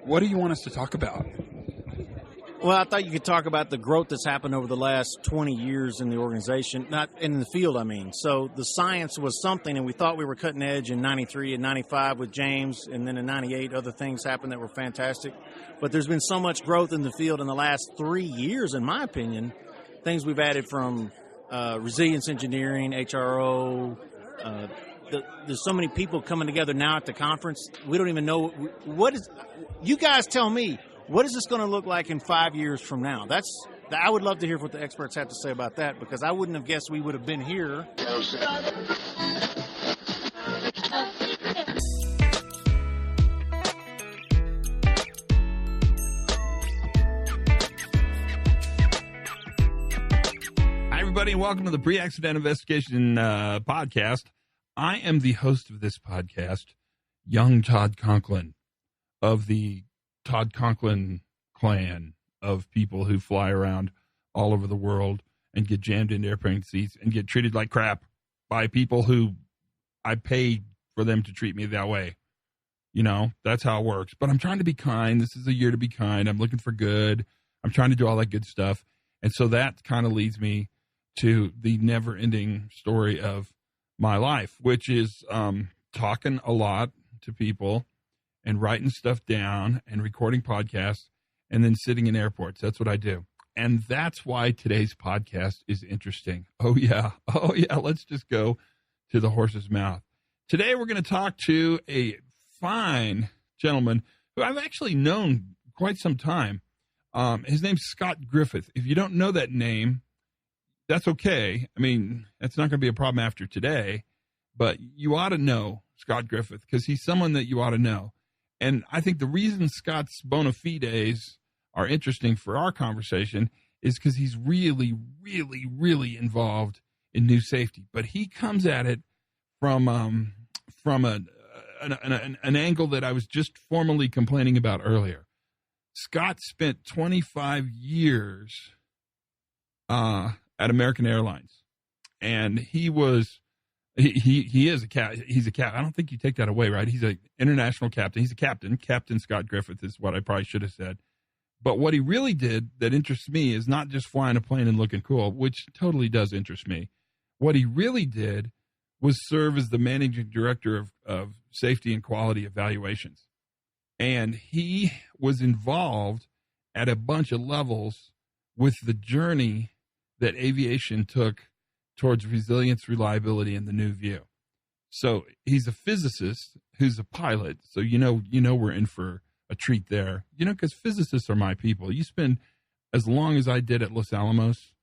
What do you want us to talk about? Well, I thought you could talk about the growth that's happened over the last 20 years in the organization, not in the field, I mean. So the science was something, and we thought we were cutting edge in 93 and 95 with James, and then in 98, other things happened that were fantastic. But there's been so much growth in the field in the last 3 years, in my opinion, things we've added from resilience engineering, HRO. There's so many people coming together now at the conference. We don't even know what is. You guys tell me. What is this going to look like in 5 years from now? I would love to hear what the experts have to say about that, because I wouldn't have guessed we would have been here. Hi, everybody, and welcome to the Pre-Accident Investigation podcast. I am the host of this podcast, young Todd Conklin of the Todd Conklin clan of people who fly around all over the world and get jammed into airplane seats and get treated like crap by people who I pay for them to treat me that way. You know, that's how it works. But I'm trying to be kind. This is a year to be kind. I'm looking for good. I'm trying to do all that good stuff. And so that kind of leads me to the never-ending story of my life, which is talking a lot to people and writing stuff down and recording podcasts and then sitting in airports. That's what I do. And that's why today's podcast is interesting. Oh, yeah. Let's just go to the horse's mouth. Today, we're going to talk to a fine gentleman who I've actually known quite some time. His name's Scott Griffith. If you don't know that name, that's okay. I mean, that's not going to be a problem after today, but you ought to know Scott Griffith because he's someone that you ought to know. And I think the reason Scott's bona fides are interesting for our conversation is because he's really, really, really involved in new safety. But he comes at it from an angle that I was just formally complaining about earlier. Scott spent 25 years at American Airlines, and he is a captain. He's a captain. I don't think you take that away, right? He's an international captain. He's a captain. Captain Scott Griffith is what I probably should have said. But what he really did that interests me is not just flying a plane and looking cool, which totally does interest me. What he really did was serve as the managing director of safety and quality evaluations. And he was involved at a bunch of levels with the journey that aviation took towards resilience, reliability, and the new view. So he's a physicist who's a pilot. So you know we're in for a treat there. You know, because physicists are my people. You spend as long as I did at Los Alamos,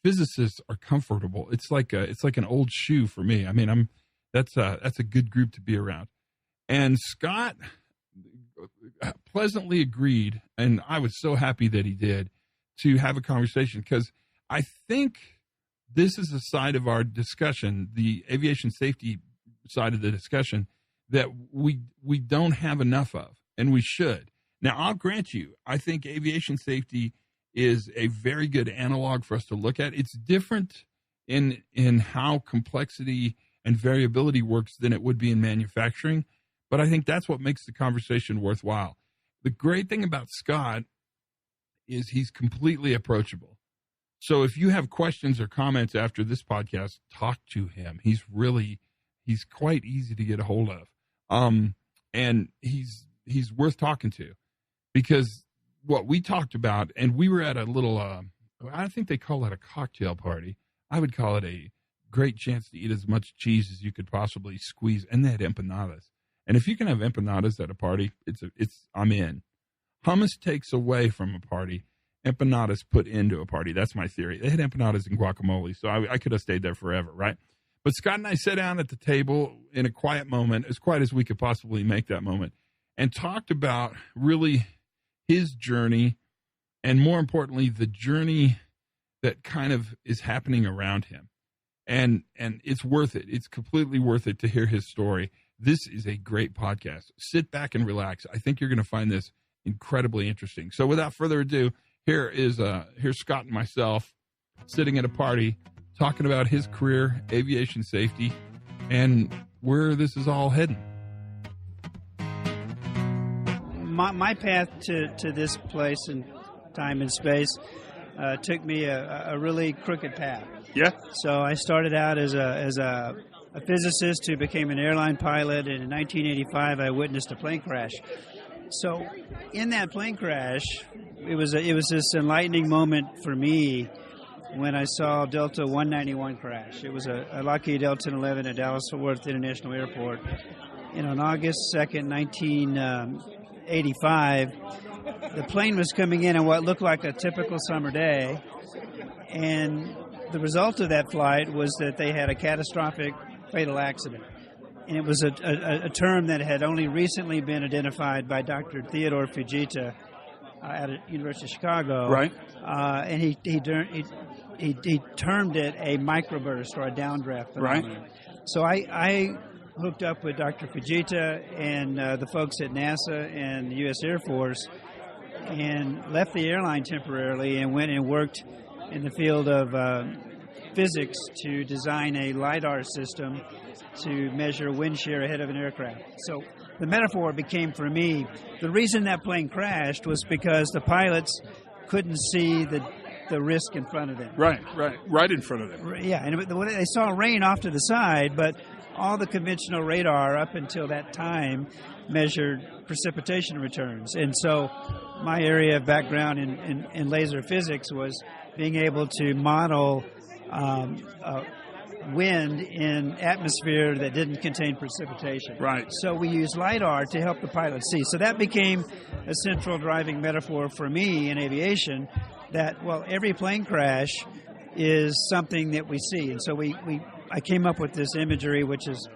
physicists are comfortable. It's like an old shoe for me. I mean, that's a good group to be around. And Scott pleasantly agreed, and I was so happy that he did, to have a conversation because I think this is a side of our discussion, the aviation safety side of the discussion, that we don't have enough of, and we should. Now, I'll grant you, I think aviation safety is a very good analog for us to look at. It's different in how complexity and variability works than it would be in manufacturing, but I think that's what makes the conversation worthwhile. The great thing about Scott is he's completely approachable. So if you have questions or comments after this podcast, talk to him. He's quite easy to get a hold of. And he's worth talking to because what we talked about, and we were at a little, I think they call it a cocktail party. I would call it a great chance to eat as much cheese as you could possibly squeeze. And they had empanadas. And if you can have empanadas at a party, I'm in. Hummus takes away from a party. Empanadas put into a party. That's my theory. They had empanadas and guacamole, so I could have stayed there forever, right? But Scott and I sat down at the table in a quiet moment, as quiet as we could possibly make that moment, and talked about really his journey and, more importantly, the journey that kind of is happening around him. And it's worth it. It's completely worth it to hear his story. This is a great podcast. Sit back and relax. I think you're going to find this incredibly interesting. So without further ado, here's Scott and myself sitting at a party talking about his career, aviation safety, and where this is all heading. my path to this place in time and space took me a really crooked path. Yeah. So I started out as a physicist who became an airline pilot, and in 1985 I witnessed a plane crash. So in that plane crash, it was this enlightening moment for me when I saw Delta 191 crash. It was a Lockheed Delta 11 at Dallas-Fort Worth International Airport. And on August 2nd, 1985, the plane was coming in on what looked like a typical summer day, and the result of that flight was that they had a catastrophic fatal accident. And it was a term that had only recently been identified by Dr. Theodore Fujita at the University of Chicago. Right. And he termed it a microburst or a downdraft phenomenon. Right. So I hooked up with Dr. Fujita and the folks at NASA and the U.S. Air Force and left the airline temporarily and went and worked in the field of physics to design a LiDAR system to measure wind shear ahead of an aircraft. So the metaphor became for me, the reason that plane crashed was because the pilots couldn't see the risk in front of them. Right in front of them. Yeah, and they saw rain off to the side, but all the conventional radar up until that time measured precipitation returns. And so my area of background in laser physics was being able to model wind in atmosphere that didn't contain precipitation. Right. So we used LiDAR to help the pilot see. So that became a central driving metaphor for me in aviation that, well, every plane crash is something that we see. And so I came up with this imagery, which is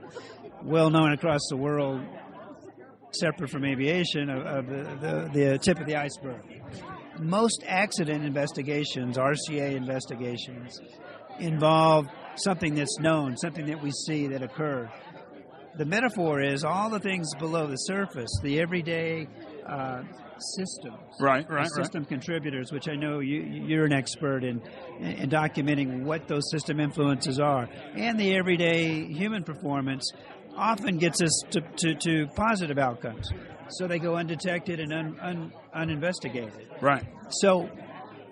well known across the world, separate from aviation, of the tip of the iceberg. Most accident investigations, RCA investigations, involve something that's known, something that we see that occurred. The metaphor is all the things below the surface, the everyday systems, system contributors, which I know you're an expert in documenting what those system influences are, and the everyday human performance often gets us to positive outcomes. So they go undetected and uninvestigated. Right. So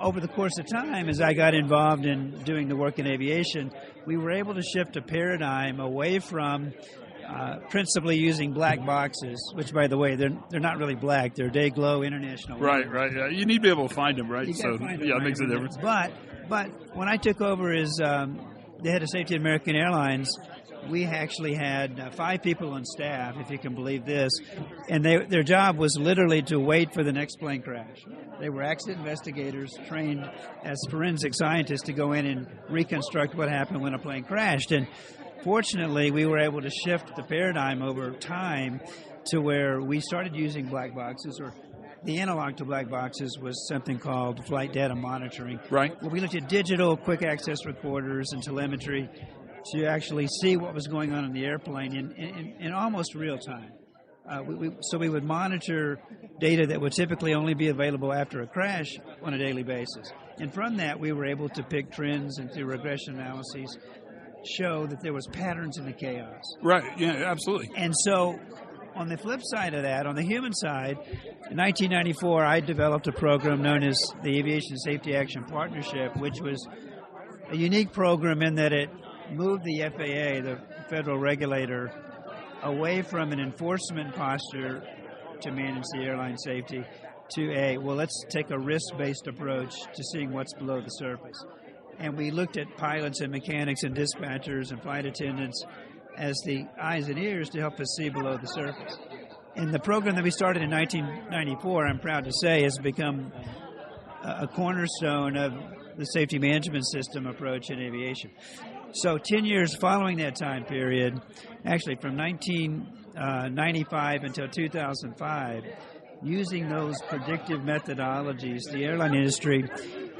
over the course of time, as I got involved in doing the work in aviation, we were able to shift a paradigm away from principally using black boxes, which, by the way, they're not really black. They're day glow international. Right. Yeah. You need to be able to find them, right? So, it makes a difference. But when I took over as the head of safety at American Airlines, we actually had 5 people on staff, if you can believe this, and their job was literally to wait for the next plane crash. They were accident investigators trained as forensic scientists to go in and reconstruct what happened when a plane crashed. And fortunately, we were able to shift the paradigm over time to where we started using black boxes, or the analog to black boxes was something called flight data monitoring. Right. Where we looked at digital quick access recorders and telemetry to actually see what was going on in the airplane in almost real time. So we would monitor data that would typically only be available after a crash on a daily basis. And from that, we were able to pick trends and through regression analyses show that there was patterns in the chaos. Right, yeah, absolutely. And so on the flip side of that, on the human side, in 1994, I developed a program known as the Aviation Safety Action Partnership, which was a unique program in that it moved the FAA, the federal regulator, away from an enforcement posture to manage the airline safety to let's take a risk-based approach to seeing what's below the surface. And we looked at pilots and mechanics and dispatchers and flight attendants as the eyes and ears to help us see below the surface. And the program that we started in 1994, I'm proud to say, has become a cornerstone of the safety management system approach in aviation. So 10 years following that time period, actually from 1995 until 2005, using those predictive methodologies, the airline industry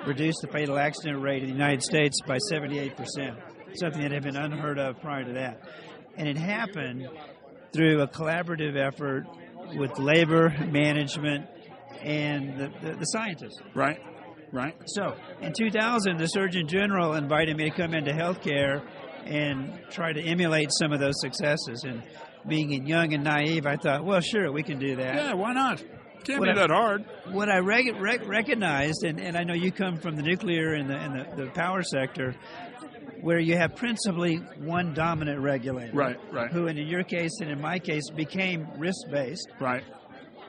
reduced the fatal accident rate in the United States by 78%, something that had been unheard of prior to that. And it happened through a collaborative effort with labor, management, and the scientists. Right. So in 2000, the Surgeon General invited me to come into healthcare and try to emulate some of those successes. And being young and naive, I thought, well, sure, we can do that. Yeah, why not? Can't be that hard. What I recognized, and I know you come from the nuclear and the power sector, where you have principally one dominant regulator. Right. Who, in your case and in my case, became risk-based. Right.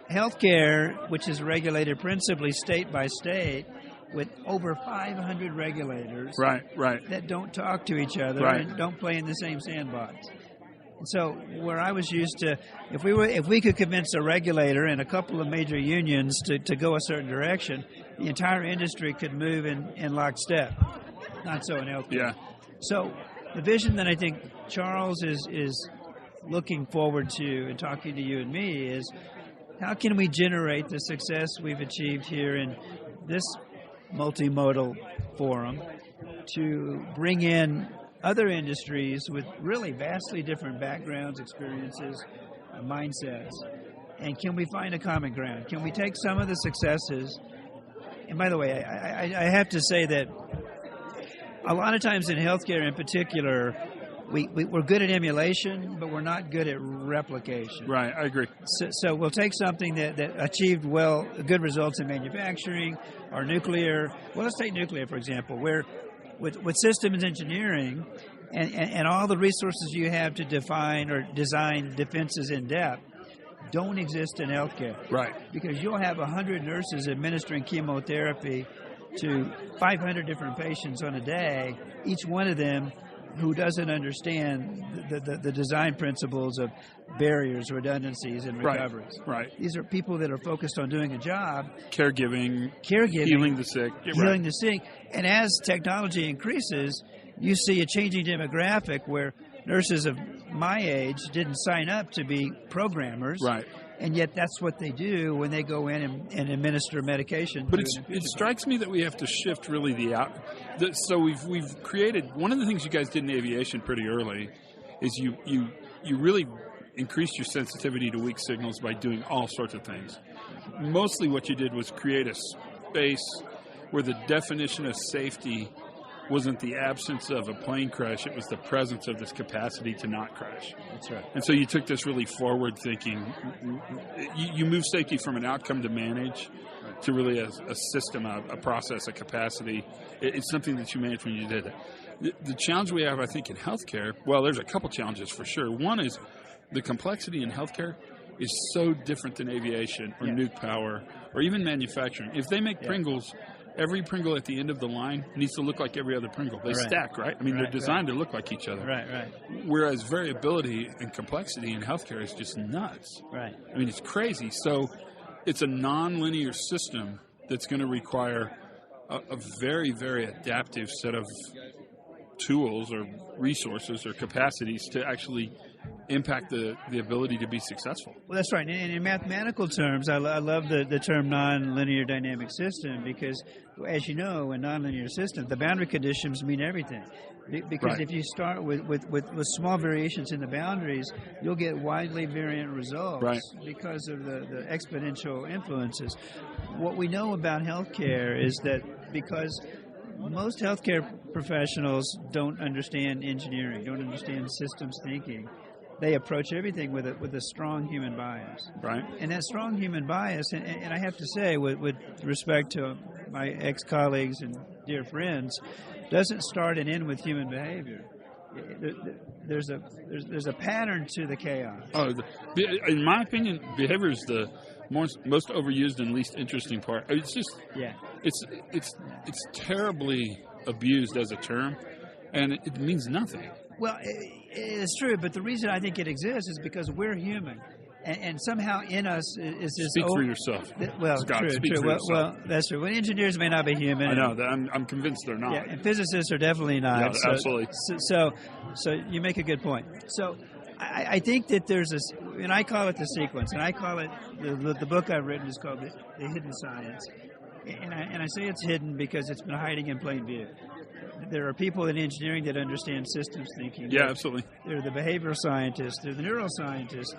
Healthcare, which is regulated principally state by state, with over 500 regulators. Right. That don't talk to each other and don't play in the same sandbox. And so, where I was used to, if we could convince a regulator and a couple of major unions to go a certain direction, the entire industry could move in lockstep. Not so in healthcare. Yeah. So, the vision that I think Charles is looking forward to and talking to you and me is, how can we generate the success we've achieved here in this multimodal forum to bring in other industries with really vastly different backgrounds, experiences, mindsets, and can we find a common ground? Can we take some of the successes? And by the way, I have to say that a lot of times in healthcare in particular, we're good at emulation, but we're not good at replication. Right, I agree. So we'll take something that achieved good results in manufacturing or nuclear. Well, let's take nuclear, for example, where with systems engineering and all the resources you have to define or design defenses in depth don't exist in healthcare. Right. Because you'll have 100 nurses administering chemotherapy to 500 different patients on a day, each one of them who doesn't understand the design principles of barriers, redundancies, and recoveries. Right. These are people that are focused on doing a job. Caregiving, healing the sick. Healing the sick. And as technology increases, you see a changing demographic where nurses of my age didn't sign up to be programmers. Right. And yet that's what they do when they go in and administer medication. But it strikes me that we have to shift really so we've created, one of the things you guys did in aviation pretty early is you really increased your sensitivity to weak signals by doing all sorts of things. Mostly what you did was create a space where the definition of safety wasn't the absence of a plane crash, it was the presence of this capacity to not crash. That's right. And so you took this really forward thinking, you moved safety from an outcome to manage to really a system, a process, a capacity. It's something that you managed when you did it. The challenge we have, I think, in healthcare, well, there's a couple challenges for sure. One is the complexity in healthcare is so different than aviation or nuke power or even manufacturing. If they make Pringles, every Pringle at the end of the line needs to look like every other Pringle. They stack, right? I mean, they're designed to look like each other. Right. Whereas variability and complexity in healthcare is just nuts. Right. I mean, it's crazy. So it's a non-linear system that's going to require a very, very adaptive set of tools or resources or capacities to actually impact the ability to be successful. Well, that's right. And in mathematical terms, I love the term nonlinear dynamic system because, as you know, in nonlinear systems, the boundary conditions mean everything. Because if you start with small variations in the boundaries, you'll get widely variant results because of the exponential influences. What we know about healthcare is that because most healthcare professionals don't understand engineering, don't understand systems thinking, they approach everything with a strong human bias. Right. And that strong human bias, and I have to say, with respect to my ex-colleagues and dear friends, doesn't start and end with human behavior. There's a pattern to the chaos. Oh, in my opinion, behavior is the most overused and least interesting part. It's just it's terribly abused as a term, and it means nothing. Well, it's true, but the reason I think it exists is because we're human, and somehow in us is this. Speak for yourself. Scott, true. For yourself. Well, that's true. Well, engineers may not be human. I know that. I'm convinced they're not. Yeah, and physicists are definitely not. Yeah, absolutely. So you make a good point. So I think that there's this, and I call it the sequence, and I call it the book I've written is called the Hidden Science, and I say it's hidden because it's been hiding in plain view. There are people in engineering that understand systems thinking. Yeah, absolutely. There are the behavioral scientists, there are the neuroscientists,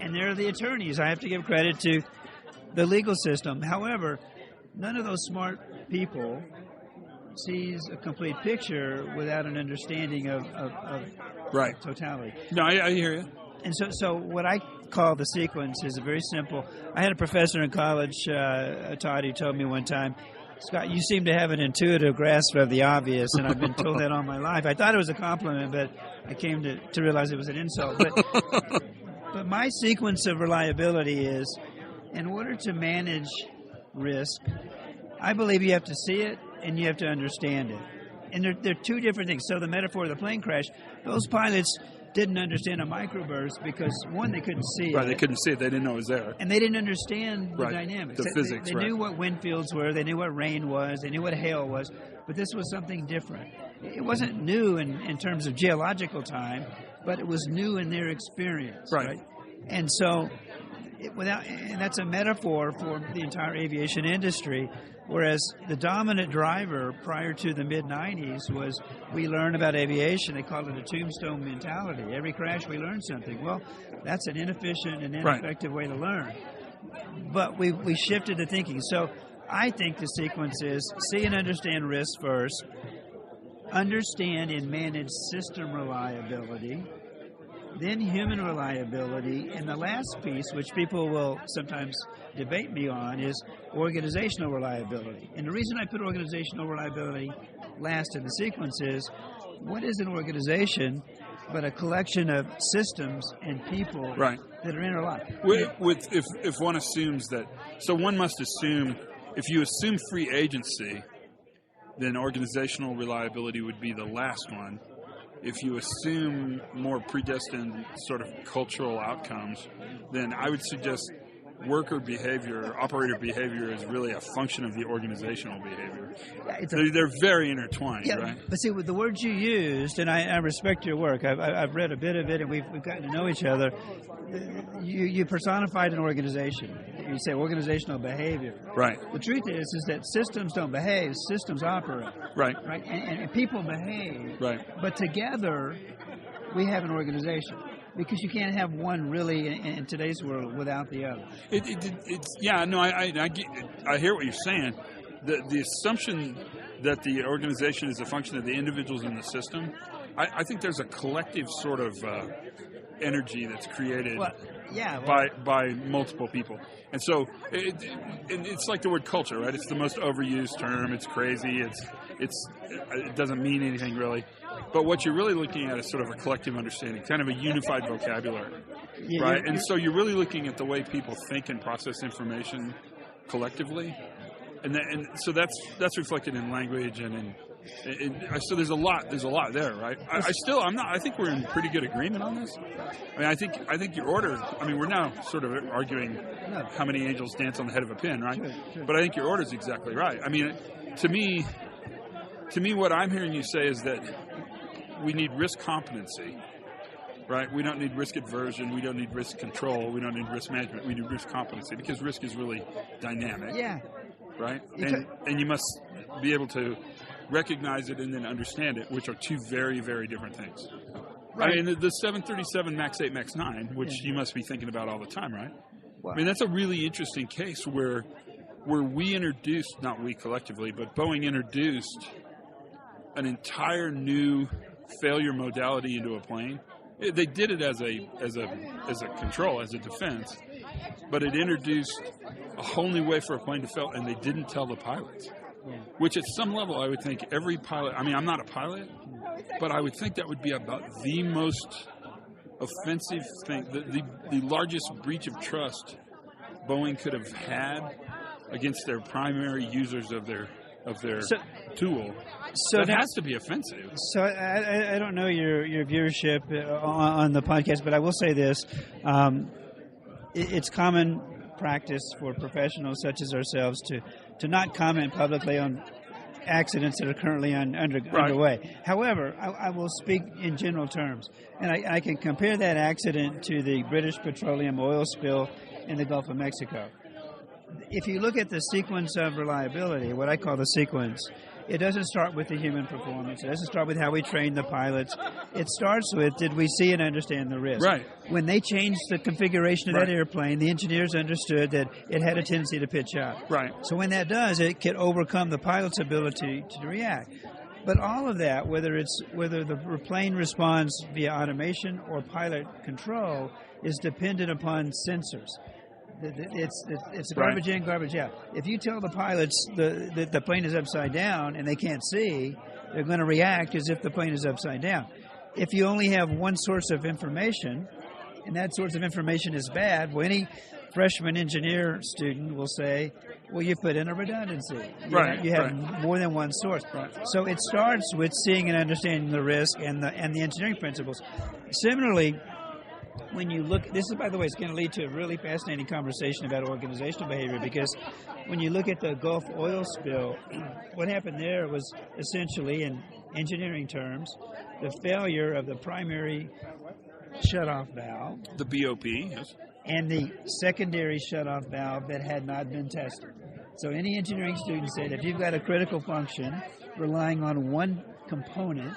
and there are the attorneys. I have to give credit to the legal system. However, none of those smart people sees a complete picture without an understanding of totality. No, I hear you. And so what I call the sequence is very simple. I had a professor in college, Todd, who told me one time, Scott, you seem to have an intuitive grasp of the obvious, and I've been told that all my life. I thought it was a compliment, but I came to realize it was an insult. But my sequence of reliability is, in order to manage risk, I believe you have to see it and you have to understand it. And they're two different things. So the metaphor of the plane crash, those pilots didn't understand a microburst because, one, they couldn't see it. Right, they couldn't see it. They didn't know it was there. And they didn't understand the dynamics. The physics, They knew what wind fields were. They knew what rain was. They knew what hail was. But this was something different. It wasn't new in terms of geological time, but it was new in their experience. Right. And so, and that's a metaphor for the entire aviation industry. Whereas the dominant driver prior to the mid-'90s was, we learn about aviation, they called it a tombstone mentality. Every crash we learn something. Well, that's an inefficient and ineffective way to learn. But we shifted the thinking. So I think the sequence is see and understand risk first, understand and manage system reliability, then human reliability, and the last piece, which people will sometimes debate me on, is organizational reliability. And the reason I put organizational reliability last in the sequence is, what is an organization but a collection of systems and people that are interlocked? If one assumes that, so one must assume, if you assume free agency, then organizational reliability would be the last one. If you assume more predestined sort of cultural outcomes, then I would suggest worker behavior, operator behavior is really a function of the organizational behavior. They're very intertwined, right? But see, with the words you used, and I respect your work, I've read a bit of it, and we've gotten to know each other. You personified an organization. You say organizational behavior. Right. The truth is that systems don't behave; systems operate. Right. Right. And people behave. Right. But together, we have an organization. Because you can't have one really in today's world without the other. I hear what you're saying. The assumption that the organization is a function of the individuals in the system, I think there's a collective sort of energy that's created by multiple people. And so it's like the word culture, right? It's the most overused term. It's crazy. It doesn't mean anything really. But what you're really looking at is sort of a collective understanding, kind of a unified vocabulary, right? And so you're really looking at the way people think and process information collectively, and so that's reflected in language so there's a lot there, right? I think we're in pretty good agreement on this. I mean, I think your order. I mean, we're now sort of arguing how many angels dance on the head of a pin, right? Sure. But I think your order is exactly right. I mean, to me, what I'm hearing you say is that we need risk competency, right? We don't need risk aversion. We don't need risk control. We don't need risk management. We need risk competency because risk is really dynamic. Yeah. Right? And you must be able to recognize it and then understand it, which are two very, very different things. Right. I mean, the 737 MAX 8, MAX 9, which you must be thinking about all the time, right? Wow. I mean, that's a really interesting case where we introduced, not we collectively, but Boeing introduced an entire new failure modality into a plane. They did it as a control, as a defense, but it introduced a whole new way for a plane to fail, and they didn't tell the pilots. Yeah. Which at some level, I would think every pilot, I mean, I'm not a pilot, but I would think that would be about the most offensive thing, the largest breach of trust Boeing could have had against their primary users of their tool. So it has to be offensive. So I don't know your viewership on the podcast, but I will say this. It's common practice for professionals such as ourselves to not comment publicly on accidents that are currently underway. However, I will speak in general terms, and I can compare that accident to the British petroleum oil spill in the Gulf of Mexico. If you look at the sequence of reliability, what I call the sequence, it doesn't start with the human performance. It doesn't start with how we train the pilots. It starts with, did we see and understand the risk? Right. When they changed the configuration of that airplane, the engineers understood that it had a tendency to pitch up. Right. So when that does, it can overcome the pilot's ability to react. But all of that, whether the plane responds via automation or pilot control, is dependent upon sensors. It's garbage in, garbage out. If you tell the pilots the plane is upside down and they can't see, they're going to react as if the plane is upside down. If you only have one source of information, and that source of information is bad, well, any freshman engineer student will say, well, you put in a redundancy. You have more than one source. Right. So it starts with seeing and understanding the risk and the engineering principles. Similarly, when you look, this is, by the way, it's going to lead to a really fascinating conversation about organizational behavior, because when you look at the Gulf oil spill, what happened there was essentially, in engineering terms, the failure of the primary shutoff valve. The BOP, yes. And the secondary shutoff valve that had not been tested. So any engineering student said, if you've got a critical function relying on one component,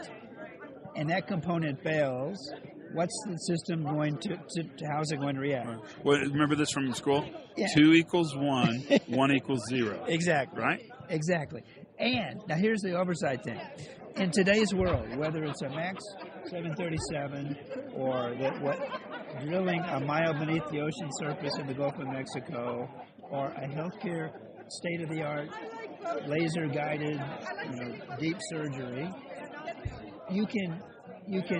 and that component fails, what's the system going to how's it going to react? Right. Well, remember this from school? Yeah. 2 equals 1, 1 equals 0. Exactly. Right? Exactly. And now here's the oversight thing. In today's world, whether it's a MAX 737 or drilling a mile beneath the ocean surface in the Gulf of Mexico, or a healthcare state-of-the-art laser-guided, deep surgery, you can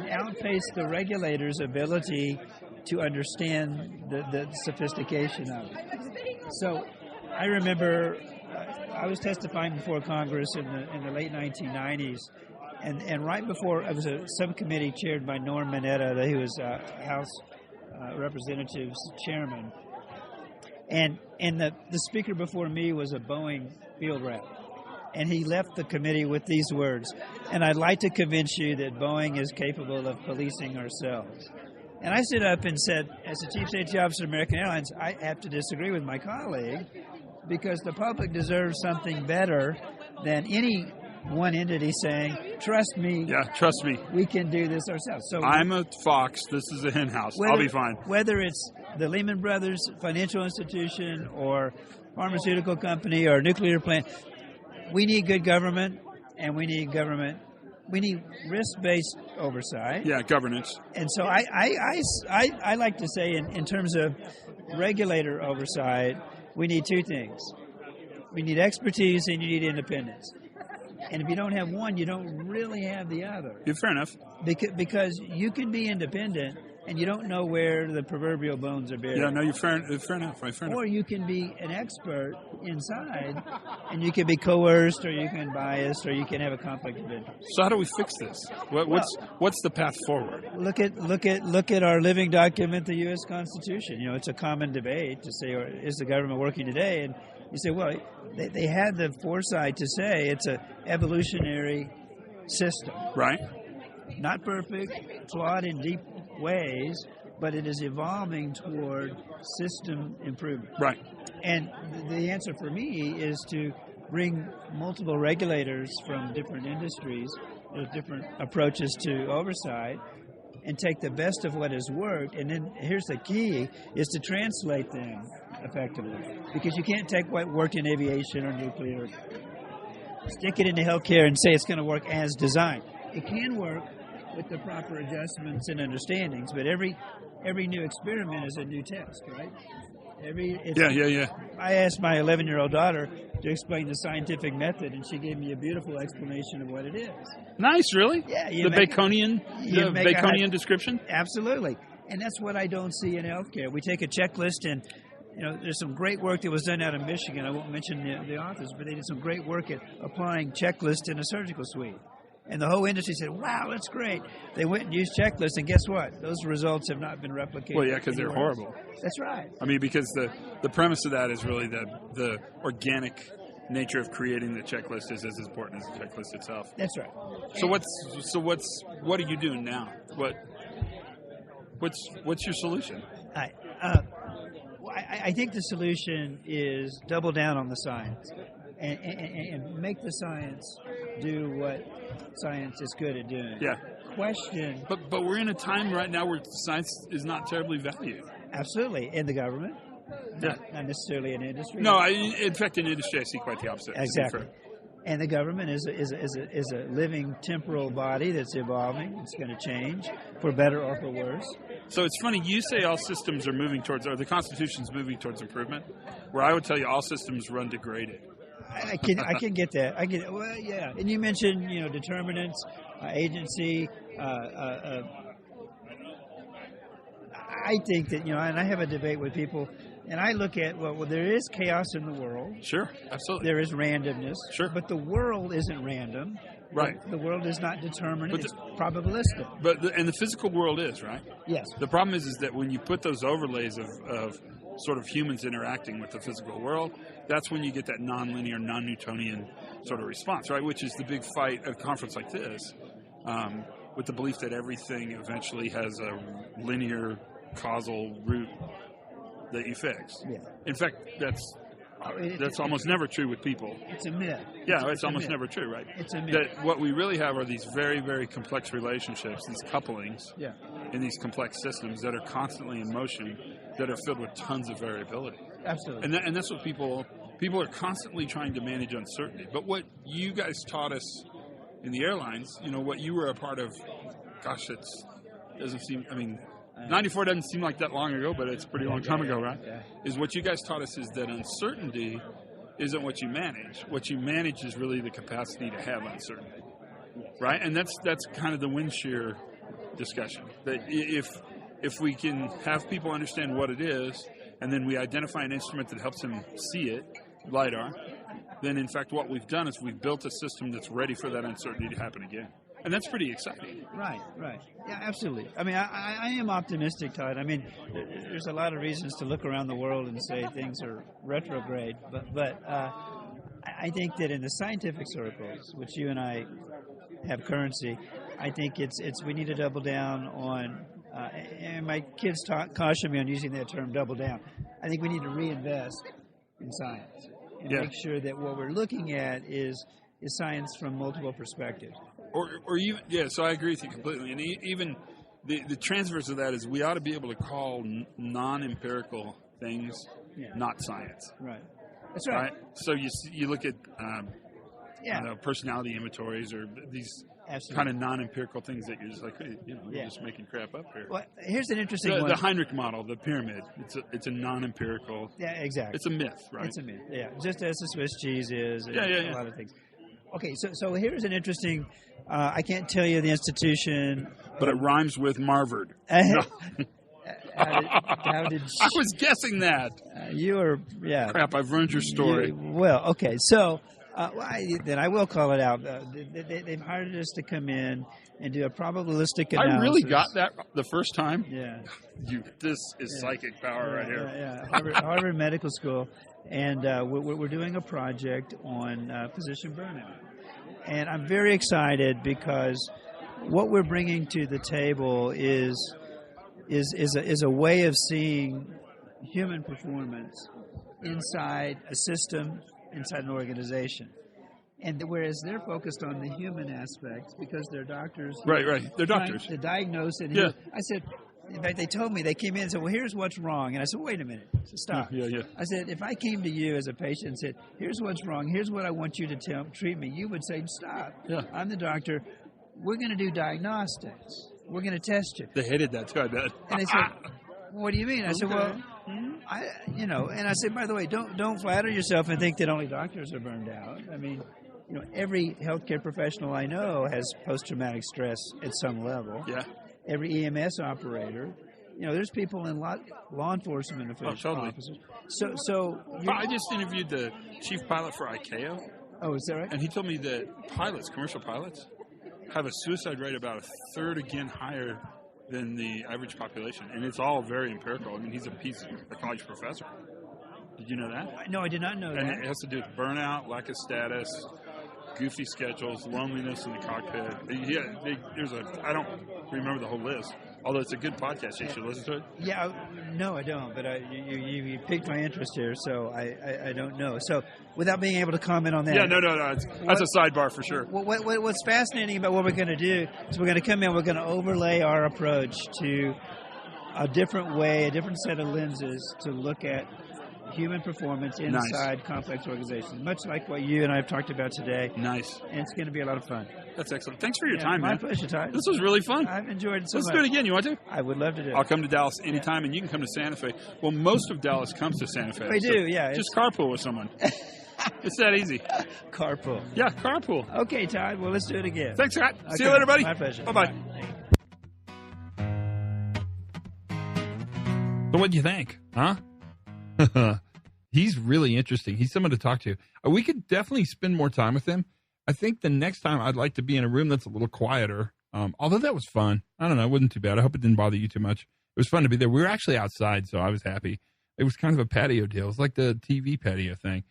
outpace the regulator's ability to understand the sophistication of it. So I remember I was testifying before Congress in the late 1990s, and right before, it was a subcommittee chaired by Norm Mineta, who was House Representatives chairman, and the speaker before me was a Boeing field rep. And he left the committee with these words, and I'd like to convince you that Boeing is capable of policing ourselves. And I stood up and said, as the Chief Safety Officer of American Airlines, I have to disagree with my colleague, because the public deserves something better than any one entity saying, trust me. Yeah, trust me. We can do this ourselves. So I'm a fox. This is a hen house. I'll be fine. Whether it's the Lehman Brothers financial institution or pharmaceutical company or nuclear plant, we need good government, and we need risk-based oversight. Yeah, governance. And so I like to say, in terms of regulator oversight, we need two things. We need expertise and you need independence. And if you don't have one, you don't really have the other. Yeah, fair enough. Because you can be independent and you don't know where the proverbial bones are buried. Yeah, no, you're fair enough. Or you can be an expert inside, and you can be coerced, or you can bias, or you can have a conflict of interest. So how do we fix this? What's the path forward? Look at our living document, the U.S. Constitution. It's a common debate to say, is the government working today? And you say, well, they had the foresight to say it's an evolutionary system. Right. Not perfect, flawed in deep ways, but it is evolving toward system improvement. Right. And the answer for me is to bring multiple regulators from different industries, with different approaches to oversight, and take the best of what has worked. And then here's the key, is to translate them effectively. Because you can't take what worked in aviation or nuclear, stick it into healthcare and say it's going to work as designed. It can work with the proper adjustments and understandings, but every new experiment is a new test, right? Yeah. I asked my 11-year-old daughter to explain the scientific method, and she gave me a beautiful explanation of what it is. Nice, really? Yeah. The Baconian description? Absolutely. And that's what I don't see in healthcare. We take a checklist, and there's some great work that was done out of Michigan. I won't mention the authors, but they did some great work at applying checklists in a surgical suite. And the whole industry said, wow, that's great. They went and used checklists, and guess what? Those results have not been replicated. Well, yeah, because they're horrible. That's right. I mean, because the premise of that is really the organic nature of creating the checklist is as important as the checklist itself. That's right. So what are you doing now? What's your solution? I think the solution is double down on the science and make the science do what science is good at doing. Yeah. Question. But we're in a time right now where science is not terribly valued. Absolutely. In the government. Yeah. Not necessarily in industry. No, in fact, in industry, I see quite the opposite. Exactly. And the government is a living temporal body that's evolving. It's going to change for better or for worse. So it's funny, you say all systems are moving towards, or the Constitution's moving towards improvement, where I would tell you all systems run degraded. I can get that. I get it. Well, yeah. And you mentioned, determinants, agency. I think that, and I have a debate with people, and I look at, well, there is chaos in the world. Sure, absolutely. There is randomness. Sure. But the world isn't random. Right. The world is not determinate. It's probabilistic. And the physical world is, right? Yes. The problem is that when you put those overlays of sort of humans interacting with the physical world, that's when you get that nonlinear, non-Newtonian sort of response, right? Which is the big fight at a conference like this, with the belief that everything eventually has a linear causal root that you fix. Yeah. In fact, that's almost never true with people. It's a myth. Yeah, it's almost never true, right? It's a myth. That what we really have are these very, very complex relationships, these couplings in these complex systems that are constantly in motion, that are filled with tons of variability. Absolutely. And that's what people are constantly trying to manage uncertainty. But what you guys taught us in the airlines, what you were a part of, gosh, it doesn't seem, 94 doesn't seem like that long ago, but it's a pretty long time ago, right? Yeah. Is what you guys taught us is that uncertainty isn't what you manage. What you manage is really the capacity to have uncertainty, right? And that's kind of the wind shear discussion. That if we can have people understand what it is, and then we identify an instrument that helps them see it, LiDAR, then in fact what we've done is we've built a system that's ready for that uncertainty to happen again. And that's pretty exciting. Right. Yeah, absolutely. I am optimistic, Todd. There's a lot of reasons to look around the world and say things are retrograde, but I think that in the scientific circles, which you and I have currency, I think it's we need to double down on, and my kids caution me on using that term, double down. I think we need to reinvest in science and make sure that what we're looking at is science from multiple perspectives. Or even, so I agree with you completely. And even the transverse of that is we ought to be able to call non-empirical things not science. Right. That's right. So you look at personality inventories or these kind of non-empirical things that you're just like, hey, you're just making crap up here. Well, here's an interesting one. The Heinrich model, the pyramid, it's a non-empirical. Yeah, exactly. It's a myth, right? It's a myth, just as the Swiss cheese is and a lot of things. Okay, so here's an interesting, I can't tell you the institution. But it rhymes with Marvard. How did I was guessing that. You were, Crap, I've ruined your story. Okay, so then I will call it out. They've hired us to come in and do a probabilistic analysis. I really got that the first time? Yeah. This is psychic power right here. Yeah. Harvard Medical School. And we're doing a project on physician burnout. And I'm very excited because what we're bringing to the table is a way of seeing human performance inside a system, inside an organization. And whereas they're focused on the human aspects because they're doctors. Right. They're doctors. To diagnose it. Yeah. I said, in fact, they told me, they came in and said, well, here's what's wrong. And I said, wait a minute. I said, stop. Yeah. I said, if I came to you as a patient and said, here's what's wrong, here's what I want you to treat me, you would say, stop. Yeah. I'm the doctor. We're going to do diagnostics. We're going to test you. They hated that too, I bet. And they said, what do you mean? I said, well, and I said, by the way, don't flatter yourself and think that only doctors are burned out. Every healthcare professional I know has post-traumatic stress at some level. Yeah. Every EMS operator. There's people in law enforcement officers. So I just interviewed the chief pilot for ICAO. Oh, is that right? And he told me that commercial pilots, have a suicide rate about a third again higher than the average population. And it's all very empirical. He's a college professor. Did you know that? No, I did not know that. And it has to do with burnout, lack of status, goofy schedules, loneliness in the cockpit. I don't remember the whole list, although it's a good podcast. You should listen to it. Yeah, no, I don't, but you piqued my interest here, so I don't know. So without being able to comment on that. Yeah, no, that's a sidebar for sure. What's fascinating about what we're going to do is we're going to come in, we're going to overlay our approach to a different way, a different set of lenses to look at human performance inside complex organizations, much like what you and I have talked about today. Nice. And it's going to be a lot of fun. That's excellent. Thanks for your time, man. My pleasure, Todd. This was really fun. I've enjoyed it so Let's much. do it again. You want to? I would love to do it. I'll come to Dallas anytime, and you can come to Santa Fe. Well, most of Dallas comes to Santa Fe. We do, yeah. Just carpool with someone. It's that easy. Carpool. Yeah, carpool. Okay, Todd. Well, let's do it again. Thanks, Scott. Okay. See you later, buddy. My pleasure. Bye-bye. So what do you think? Huh? He's really interesting. He's someone to talk to. We could definitely spend more time with him. I think the next time I'd like to be in a room that's a little quieter. Although that was fun. I don't know. It wasn't too bad. I hope it didn't bother you too much. It was fun to be there. We were actually outside, so I was happy. It was kind of a patio deal. It was like the TV patio thing.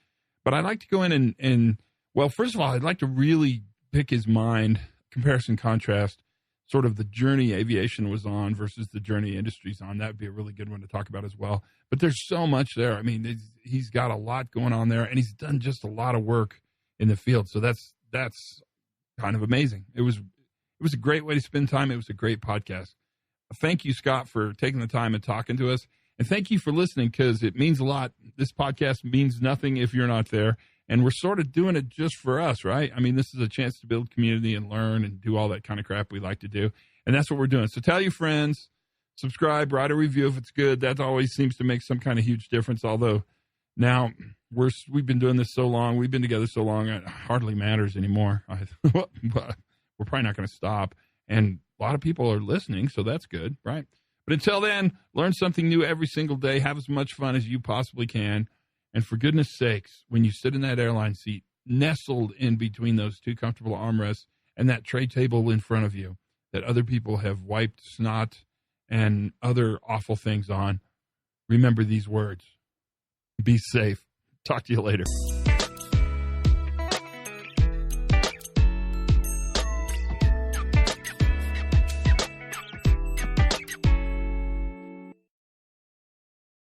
But I'd like to go in and well, first of all, I'd like to really pick his mind, comparison, contrast, sort of the journey aviation was on versus the journey industry's on. That would be a really good one to talk about as well. But there's so much there. I mean, he's got a lot going on there, and he's done just a lot of work in the field. So that's kind of amazing. It was a great way to spend time. It was a great podcast. Thank you, Scott, for taking the time and talking to us. And thank you for listening, because it means a lot. This podcast means nothing if you're not there. And we're sort of doing it just for us, right? I mean, this is a chance to build community and learn and do all that kind of crap we like to do. And that's what we're doing. So tell your friends, subscribe, write a review if it's good. That always seems to make some kind of huge difference. Although now we've been doing this so long, we've been together so long, it hardly matters anymore. But we're probably not going to stop. And a lot of people are listening, so that's good, right? But until then, learn something new every single day. Have as much fun as you possibly can. And for goodness sakes, when you sit in that airline seat, nestled in between those two comfortable armrests and that tray table in front of you that other people have wiped snot and other awful things on, remember these words. Be safe. Talk to you later.